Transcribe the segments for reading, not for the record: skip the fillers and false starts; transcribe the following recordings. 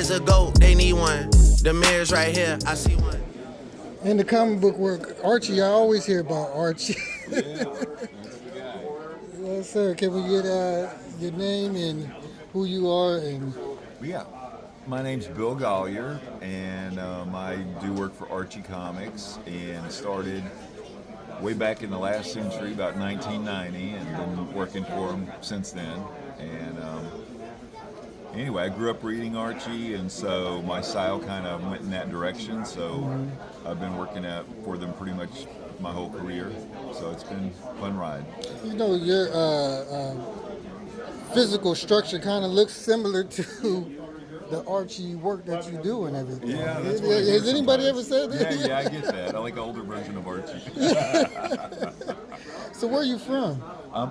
is a goat, they need one. The mirror's right here, I see one. In the comic book work, Archie, I always hear about Archie. Yeah, that's the guy. Yes, sir. Can we get your name and who you are? And Yeah, my name's Bill Golliher, and I do work for Archie Comics, and started way back in the last century, about 1990, and been working for them since then. And anyway, I grew up reading Archie, and so my style kind of went in that direction. So I've been working for them pretty much my whole career. So it's been a fun ride. you know, your physical structure kind of looks similar to the Archie work that you do and everything. Yeah, that's what I hear Has anybody ever sometimes. said that? Yeah, I get that. I like an older version of Archie. So where are you from?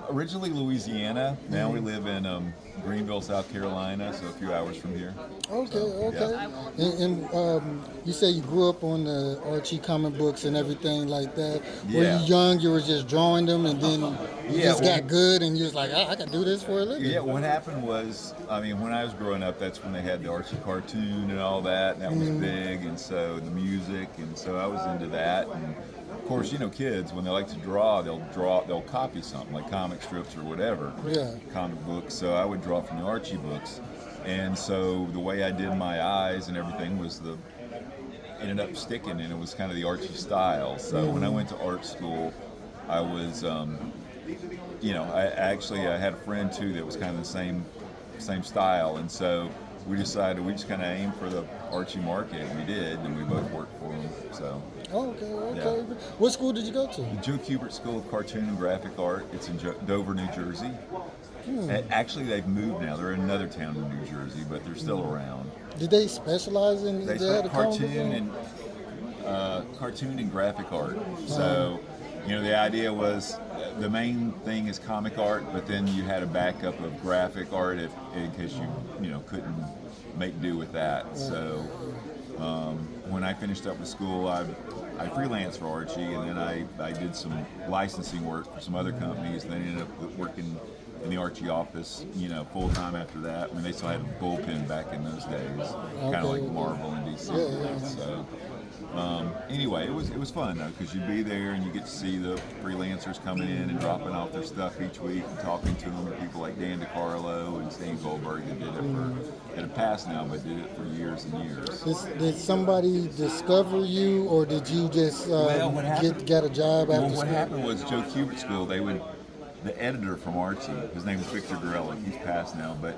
Originally Louisiana. Now we live in Greenville, South Carolina, so a few hours from here. Okay, So, okay. yeah. And you say you grew up on the Archie comic books and everything like that. Were Yeah. you young? You were just drawing them, and then you Yeah, just well- got good, and you was like, I can do this for a living. Yeah, what happened was, when I was growing up, that's when they had the Archie cartoon and all that, and that was big, and so the music, and so I was into that. And of course, kids, when they like to draw, they'll copy something, like comic strips or whatever, Yeah. comic books. So I would draw from the Archie books. And so the way I did my eyes and everything ended up sticking, and it was kind of the Archie style. So when I went to art school, I was, I had a friend too that was kind of the same style, and so we decided we just kind of aimed for the Archie market, and we did, and we both worked for him. So Okay. Yeah. What school did you go to? the Joe Kubert School of Cartoon and Graphic Art. It's in Dover, New Jersey. Actually, they've moved now. They're in another town in New Jersey, but they're still around. Did they specialize in They had spent a comic book cartoon and graphic art. So, the idea was the main thing is comic art, but then you had a backup of graphic art in case you couldn't make do with that. So, when I finished up with school, I freelanced for Archie, and then I did some licensing work for some other companies, and then ended up working in the Archie office, full time after that. I mean, they still had a bullpen back in those days, kind of like Marvel and DC. Yeah. So, anyway, it was fun though, because you'd be there and you get to see the freelancers coming in and dropping off their stuff each week and talking to them. People like Dan DeCarlo and Stan Goldberg that did it that have passed now, but did it for years and years. Did somebody discover you, or did you just What happened- get a job after Well, what school? happened was Joe Kubert School, the editor from Archie, his name is Victor Gorella, he's passed now, but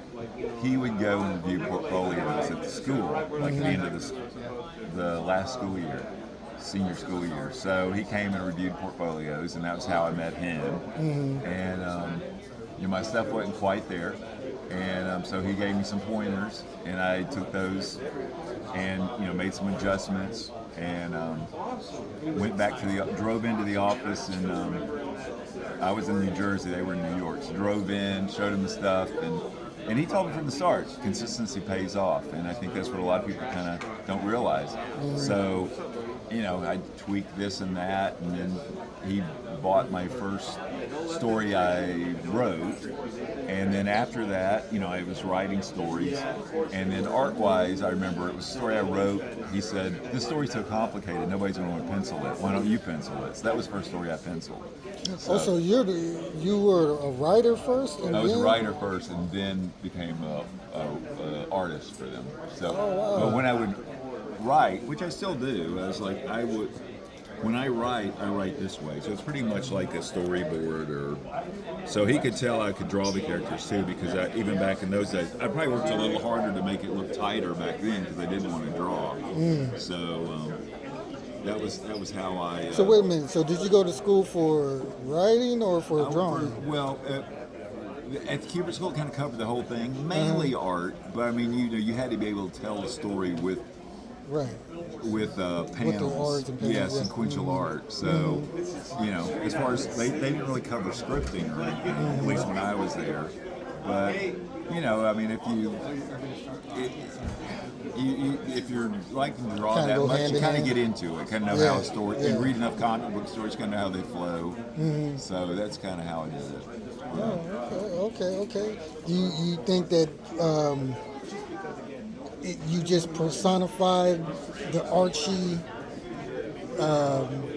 he would go and review portfolios at the school, like at the end of the last school year, senior school year. So he came and reviewed portfolios, and that was how I met him. And my stuff wasn't quite there, and so he gave me some pointers, and I took those and made some adjustments, and went back drove into the office, and I was in New Jersey, they were in New York, so drove in, showed him the stuff, and he told me from the start, consistency pays off, and I think that's what a lot of people kind of don't realize. So, I tweaked this and that, and then he bought my first story I wrote, and then after that, I was writing stories, and then art-wise, I remember it was a story I wrote. He said, "This story's so complicated, nobody's going to want to pencil it. Why don't you pencil it?" So that was the first story I penciled. So you were a writer first, and I was a then- writer first, and then became a artist for them. So, wow. but when I would write, which I still do, when I write this way. So it's pretty much like a storyboard, so he could tell I could draw the characters too, because even back in those days, I probably worked a little harder to make it look tighter back then because I didn't want to draw. So that was how I. So wait a minute. So did you go to school for writing or for drawing? At the Kubert School, it kind of covered the whole thing, mainly art, but you had to be able to tell the story with Right. panels, arts and panels, yeah. sequential art. So, as far as they didn't really cover scripting or anything, at least when I was there. But if you're liking to draw Kinda that go much, hand you in kind of hand. get into it, kind of know how a story. Yeah. You read enough comic book stories, kind of know how they flow. So that's kind of how I did it. Oh, okay. Do you think that you just personified the Archie.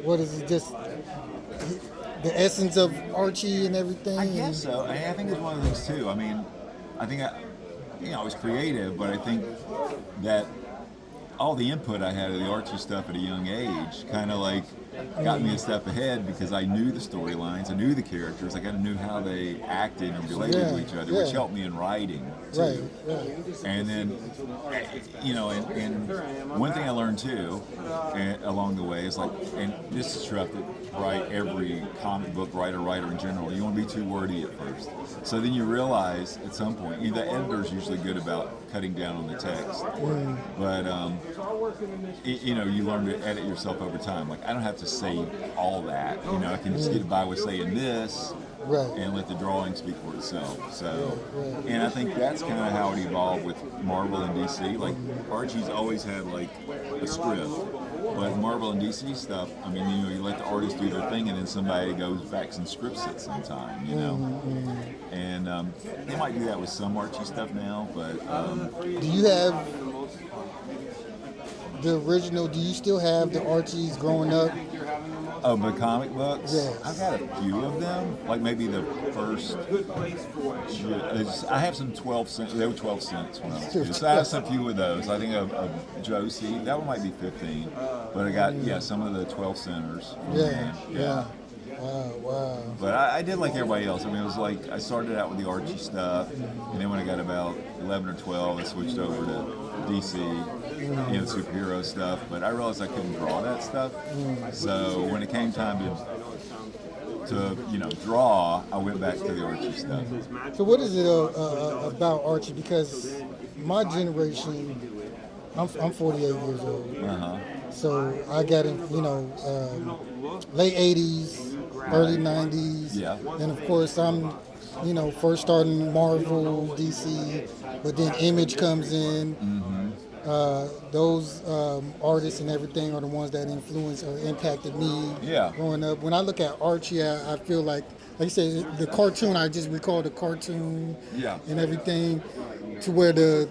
What is it? Just the essence of Archie and everything. I guess so. I think it's one of those too. I mean, I think I was creative, but I think that all the input I had of the Archie stuff at a young age kind of like got me a step ahead because I knew the storylines, I knew the characters, I kind of knew how they acted and related to each other, which helped me in writing too. Right. And then, and one thing I learned too along the way is like, and this is true, I have to write every comic book writer in general, you want to be too wordy at first. So then you realize at some point, the editor's usually good about cutting down on the text, but you learn to edit yourself over time. Like I don't have to say all that, I can just get by with saying this. Right. And let the drawing speak for itself. So, and I think that's kind of how it evolved with Marvel and DC. Like Archie's always had like a script, but Marvel and DC stuff, I mean, you let the artists do their thing, and then somebody goes back and scripts it sometime, And they might do that with some Archie stuff now, but do you have the original? Do you still have the Archies growing up? Of the comic books, yes. I've got a few of them. Like maybe the first. I have some 12 cents. They were 12 cents when I was a kid. So I have some few of those. I think of Josie. That one might be 15. But I got some of the 12 centers. Yeah. Wow. But I did like everybody else. I mean, it was like I started out with the Archie stuff, and then when I got about 11 or 12, I switched over to DC, superhero stuff. But I realized I couldn't draw that stuff. So when it came time to draw, I went back to the Archie stuff. So what is it about Archie? Because my generation, I'm 48 years old. So I got in, late 80s, early 90s. Yeah. And of course I'm, first starting Marvel, DC, but then Image comes in. Those artists and everything are the ones that influenced or impacted me growing up. When I look at Archie, I feel like you said, the cartoon, I just recall the cartoon and everything, to where the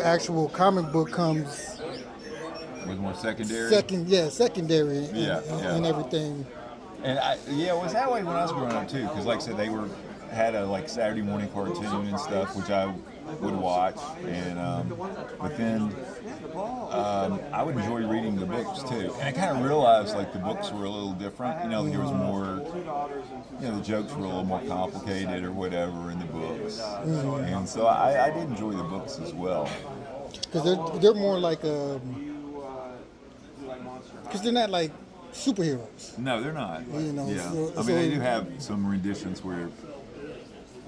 actual comic book comes. Was more secondary? Secondary and everything. And it was that way when I was growing up too, because like I said, they had a Saturday morning cartoon and stuff, which I would watch, and but then I would enjoy reading the books too. And I kind of realized the books were a little different. There was more, the jokes were a little more complicated or whatever in the books, and so I did enjoy the books as well. Because they're more like because they're not like superheroes. No, they're not. So they do have some renditions where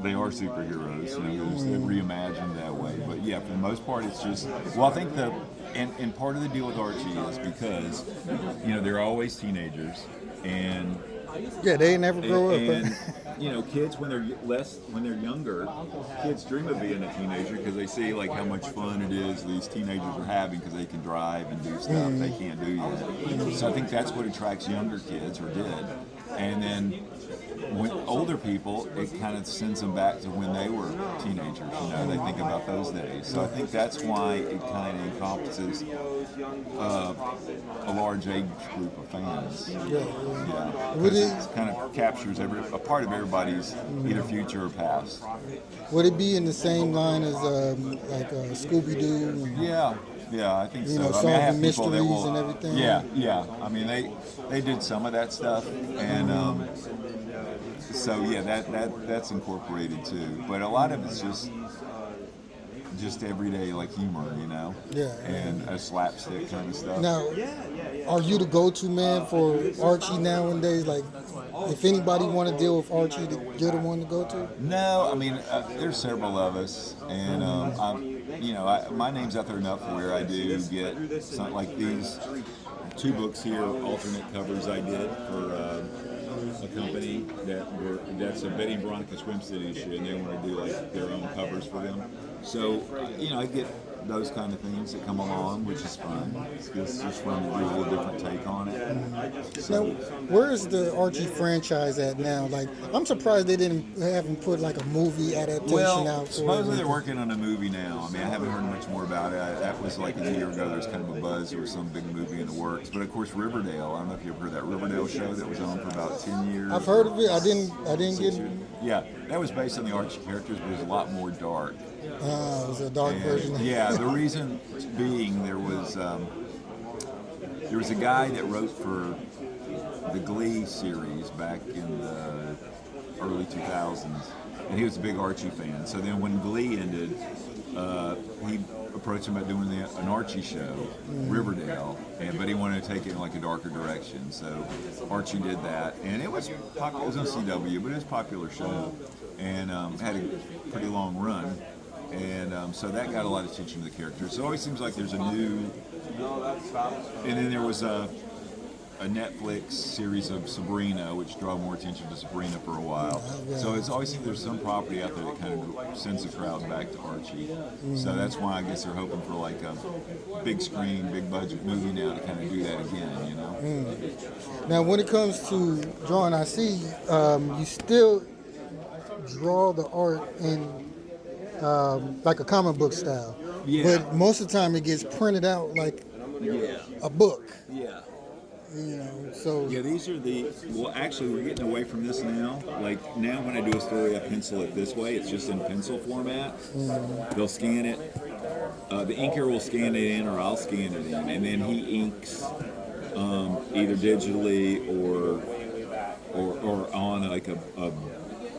they are superheroes, they're reimagined that way. But yeah, for the most part, it's just, I think and part of the deal with Archie is because, they're always teenagers, and they never grow up. And kids when they're younger, kids dream of being a teenager because they see how much fun it is these teenagers are having because they can drive and do stuff they can't do yet. So I think that's what attracts younger kids, or did. And then when older people, it kind of sends them back to when they were teenagers. They think about those days. So I think that's why it kind of encompasses a large age group of fans. Because it kind of captures a part of everybody's either future or past. Would it be in the same line as Scooby-Doo? Yeah, I think so. Solving I have mysteries people that will, and everything. Yeah. I mean, they did some of that stuff, and so that's incorporated too. But a lot of it's just everyday humor, and a slapstick kind of stuff. Now, are you the go-to man for Archie nowadays? If anybody want to deal with Archie, you're the one to go to? No, I mean, there's several of us, and my name's out there enough where I do get something like these 2 books here, alternate covers I did for a company that's a Betty Veronica swimsuit issue, and they want to do their own covers for them. So I get those kind of things that come along, which is fun. It's just fun to do a little different take on it. So, Now, where's the Archie franchise at now? Like, I'm surprised they didn't have him put like a movie adaptation out for supposedly it. they're working on a movie now. I mean, I haven't heard much more about it. That was like a year ago. There's kind of a buzz or some big movie in the works. But of course, Riverdale. I don't know if you've heard that Riverdale show that was on for about 10 years. I've heard of it. I didn't get. Yeah, that was based on the Archie characters, but it was a lot more dark. It was a dark version. Yeah, the reason being there was a guy that wrote for the Glee series back in the early 2000s, and he was a big Archie fan. So then when Glee ended, he approached him about doing an Archie show, Riverdale, but he wanted to take it in like a darker direction. So Archie did that, and it was popular. It was on CW, but it was a popular show, and had a pretty long run. And so that got a lot of attention to the characters. So it always seems like there's a new. And then there was a Netflix series of Sabrina, which drew more attention to Sabrina for a while. So it's always seems there's some property out there that kind of sends the crowd back to Archie. So that's why I guess they're hoping for like a big screen, big budget movie now to kind of do that again, you know? Now, when it comes to drawing, I see you still draw the art in like a comic book style. Yeah. But most of the time it gets printed out like a book. Yeah. You know, so Yeah, these are well, actually, we're getting away from this now. Like, now when I do a story, I pencil it this way. It's just in pencil format. They'll scan it. The inker will scan it in, or I'll scan it in. And then he inks either digitally or on like a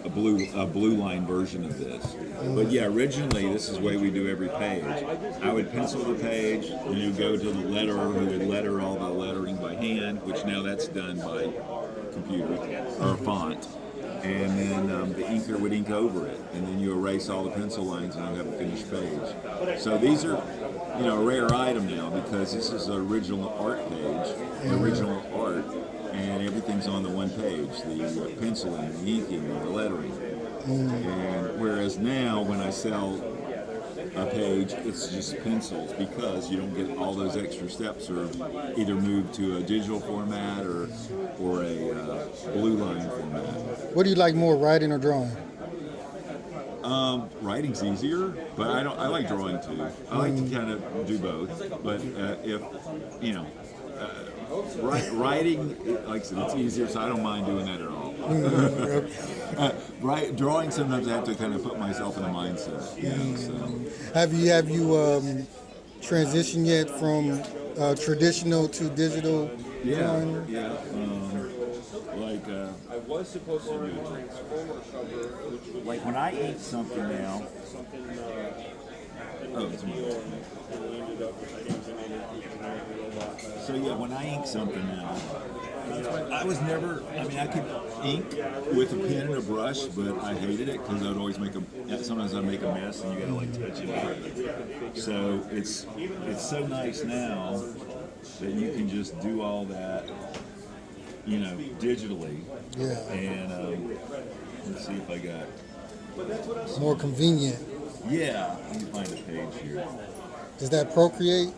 blue line version of this. But yeah, originally this is the way we do every page. I would pencil the page, and you go to the letterer who would letter all the lettering by hand, which now that's done by computer or font. And then the inker would ink over it, and then you erase all the pencil lines, and you have a finished page. So these are, a rare item now because this is the original art page, the original art. And everything's on the one page, the penciling, the inking, the lettering. And whereas now, when I sell a page, it's just pencils because you don't get all those extra steps or either move to a digital format or a blue line format. what do you like more, writing or drawing? Writing's easier, but I like drawing too. I like to kind of do both. But if writing, like I said, it's easier, so I don't mind doing that at all. Drawing, sometimes I have to kind of put myself in a mindset. So. Have you transitioned yet from traditional to digital drawing? Yeah. I was supposed to do it. Like when I ink something now. So yeah, when I ink something now, I could ink with a pen and a brush, but I hated it because I'd always sometimes I'd make a mess and you gotta like touch it up. So it's so nice now that you can just do all that, digitally. Yeah. And let's see if I got More convenient. Yeah, let me find a page here. Is that Procreate?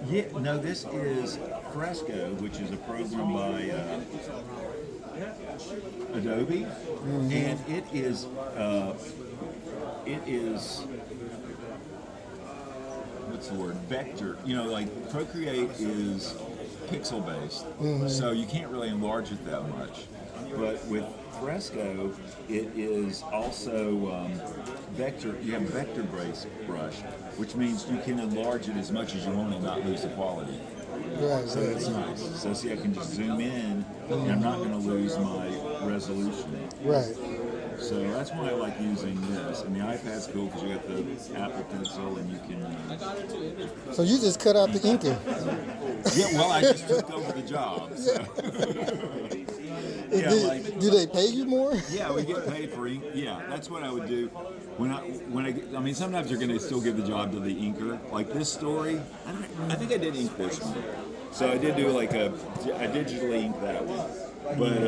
Yeah, no, this is Fresco, which is a program by Adobe, and it is what's the word? Vector. Like Procreate is pixel based, so you can't really enlarge it that much. But with Fresco, it is also vector. You have a vector brush, which means you can enlarge it as much as you want and not lose the quality. Right. So it's nice. So see, I can just zoom in, and I'm not going to lose my resolution. Right. So that's why I like using this. And the iPad's cool because you got the Apple Pencil, and you can. So you just cut out the inker. Yeah. Well, I just took over the job. So. Do they pay you more? Yeah, we get paid for ink. Yeah, that's what I would do. Sometimes you're going to still give the job to the inker. Like this story, I think I did ink this one. So I did do I digitally ink that one. But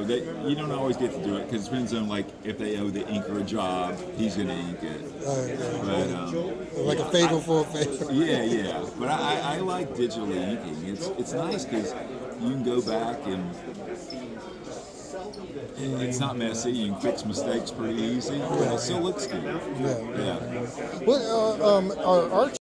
that you don't always get to do it because it depends on like if they owe the inker a job, he's going to ink it. But like a favor for a favor. Yeah. But I like digitally inking. It's nice because you can go back and it's not messy. You can fix mistakes pretty easy, but it still looks good. Yeah. What are Archie